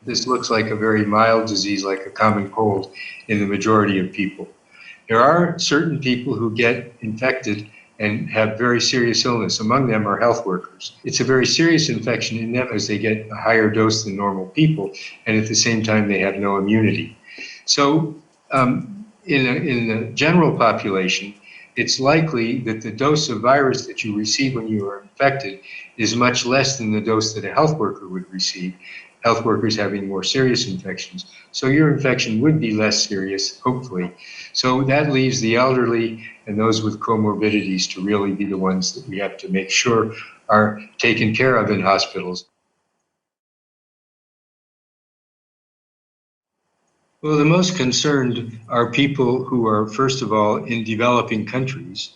This looks like a very mild disease, like a common cold, in the majority of people. There are certain people who get infected and have very serious illness. Among them are health workers. It's a very serious infection in them as they get a higher dose than normal people, and at the same time they have no immunity. So in the general population, it's likely that the dose of virus that you receive when you are infected is much less than the dose that a health worker would receive, health workers having more serious infections. So your infection would be less serious, hopefully. So that leaves the elderly and those with comorbidities to really be the ones that we have to make sure are taken care of in hospitals. Well, the most concerned are people who are, first of all, in developing countries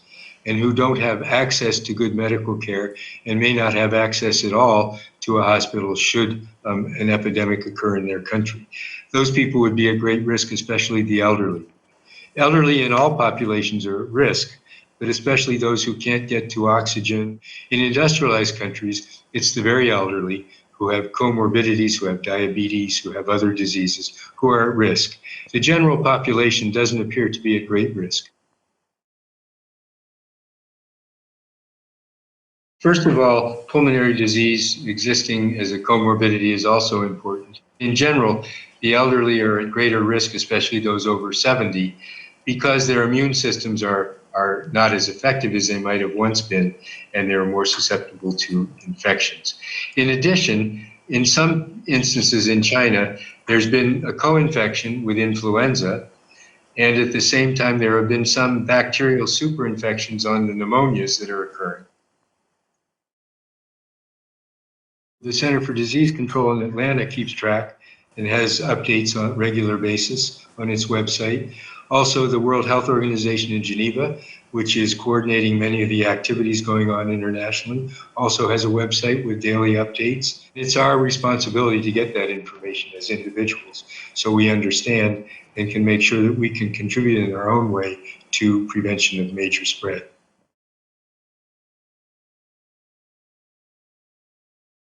and who don't have access to good medical care and may not have access at all to a hospital should an epidemic occur in their country. Those people would be at great risk, especially the elderly. Elderly in all populations are at risk, but especially those who can't get to oxygen. In industrialized countries, it's the very elderly who have comorbidities, who have diabetes, who have other diseases, who are at risk. The general population doesn't appear to be at great risk. First of all, pulmonary disease existing as a comorbidity is also important. In general, the elderly are at greater risk, especially those over 70, because their immune systems are not as effective as they might have once been, and they're more susceptible to infections. In addition, in some instances in China, there's been a co-infection with influenza, and at the same time, there have been some bacterial superinfections on the pneumonias that are occurring. The Center for Disease Control in Atlanta keeps track and has updates on a regular basis on its website. Also, the World Health Organization in Geneva, which is coordinating many of the activities going on internationally, also has a website with daily updates. It's our responsibility to get that information as individuals so we understand and can make sure that we can contribute in our own way to prevention of major spread.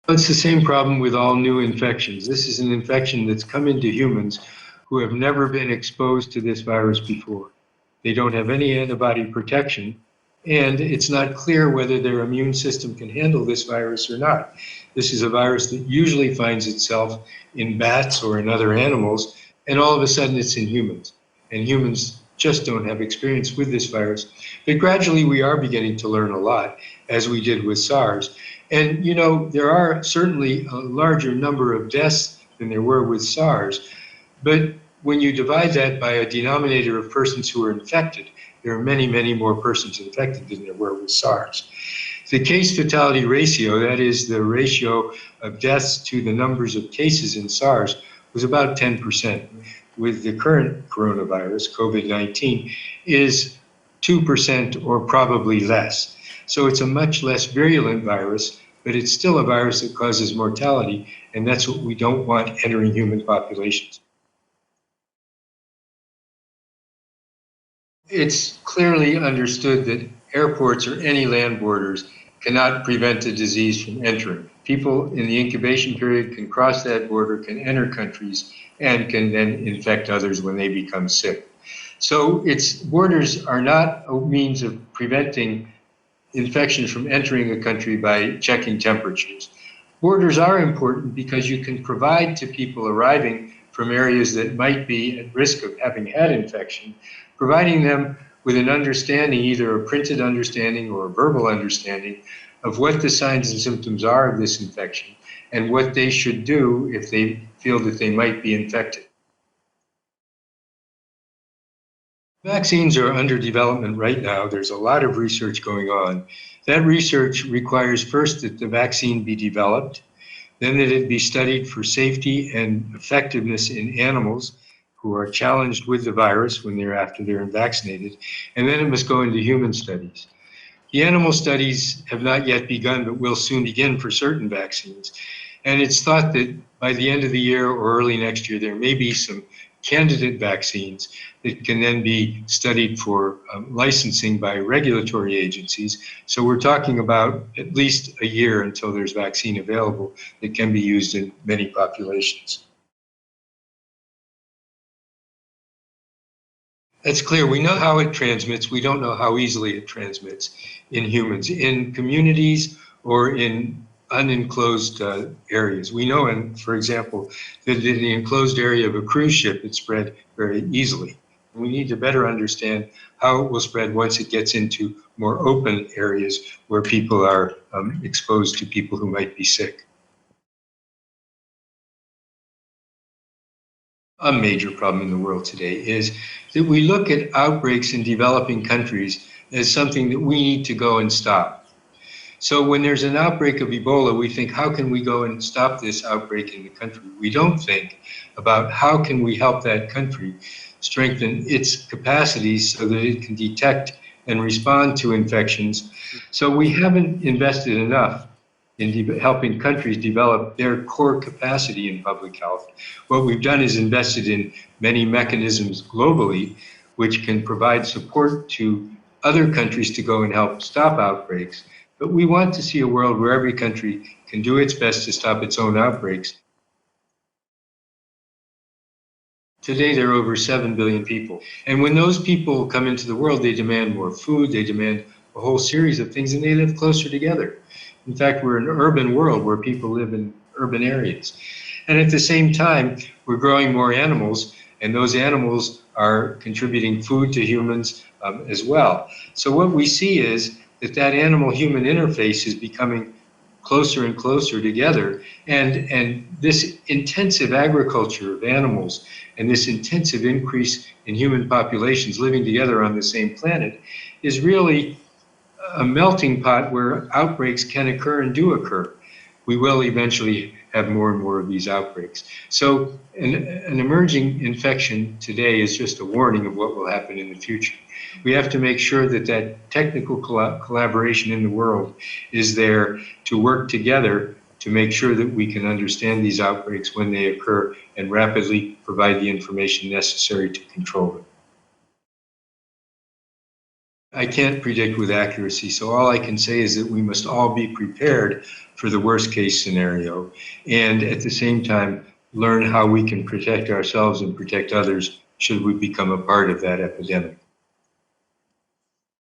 It's the same problem with all new infections. This is an infection that's come into humans who have never been exposed to this virus before. They don't have any antibody protection, and it's not clear whether their immune system can handle this virus or not. This is a virus that usually finds itself in bats or in other animals, and all of a sudden it's in humans. And humans just don't have experience with this virus. But gradually we are beginning to learn a lot, as we did with SARS. And you know, there are certainly a larger number of deaths than there were with SARS, but when you divide that by a denominator of persons who are infected, there are many, many more persons infected than there were with SARS. The case fatality ratio, that is the ratio of deaths to the numbers of cases in SARS, was about 10%. With the current coronavirus, COVID-19, is 2% or probably less. So it's a much less virulent virus, but it's still a virus that causes mortality, and that's what we don't want entering human populations. It's clearly understood that airports or any land borders cannot prevent a disease from entering. People in the incubation period can cross that border, can enter countries, and can then infect others when they become sick. So borders are not a means of preventing infection from entering a country by checking temperatures. Borders are important because you can provide to people arriving from areas that might be at risk of having had infection, providing them with an understanding, either a printed understanding or a verbal understanding of what the signs and symptoms are of this infection and what they should do if they feel that they might be infected. Vaccines are under development right now. There's a lot of research going on. That research requires first that the vaccine be developed, then that it be studied for safety and effectiveness in animals who are challenged with the virus after they're vaccinated, and then it must go into human studies. The animal studies have not yet begun, but will soon begin for certain vaccines. And it's thought that by the end of the year or early next year, there may be some candidate vaccines that can then be studied for licensing by regulatory agencies. So we're talking about at least a year until there's vaccine available that can be used in many populations. That's clear. We know how it transmits. We don't know how easily it transmits in humans, in communities or in unenclosed areas. We know, for example, that in the enclosed area of a cruise ship, it spread very easily. We need to better understand how it will spread once it gets into more open areas where people are exposed to people who might be sick. A major problem in the world today is that we look at outbreaks in developing countries as something that we need to go and stop. So when there's an outbreak of Ebola, we think, how can we go and stop this outbreak in the country? We don't think about how can we help that country strengthen its capacities so that it can detect and respond to infections. So we haven't invested enough in helping countries develop their core capacity in public health. What we've done is invested in many mechanisms globally which can provide support to other countries to go and help stop outbreaks. But we want to see a world where every country can do its best to stop its own outbreaks. Today, there are over 7 billion people. And when those people come into the world, they demand more food, they demand a whole series of things, and they live closer together. In fact, we're an urban world where people live in urban areas. And at the same time, we're growing more animals, and those animals are contributing food to humans as well. So what we see is that animal-human interface is becoming closer and closer together. And this intensive agriculture of animals and this intensive increase in human populations living together on the same planet is really a melting pot where outbreaks can occur and do occur. We will eventually have more and more of these outbreaks. So an emerging infection today is just a warning of what will happen in the future. We have to make sure that technical collaboration in the world is there to work together to make sure that we can understand these outbreaks when they occur and rapidly provide the information necessary to control them. I can't predict with accuracy, so all I can say is that we must all be prepared for the worst case scenario and at the same time learn how we can protect ourselves and protect others should we become a part of that epidemic.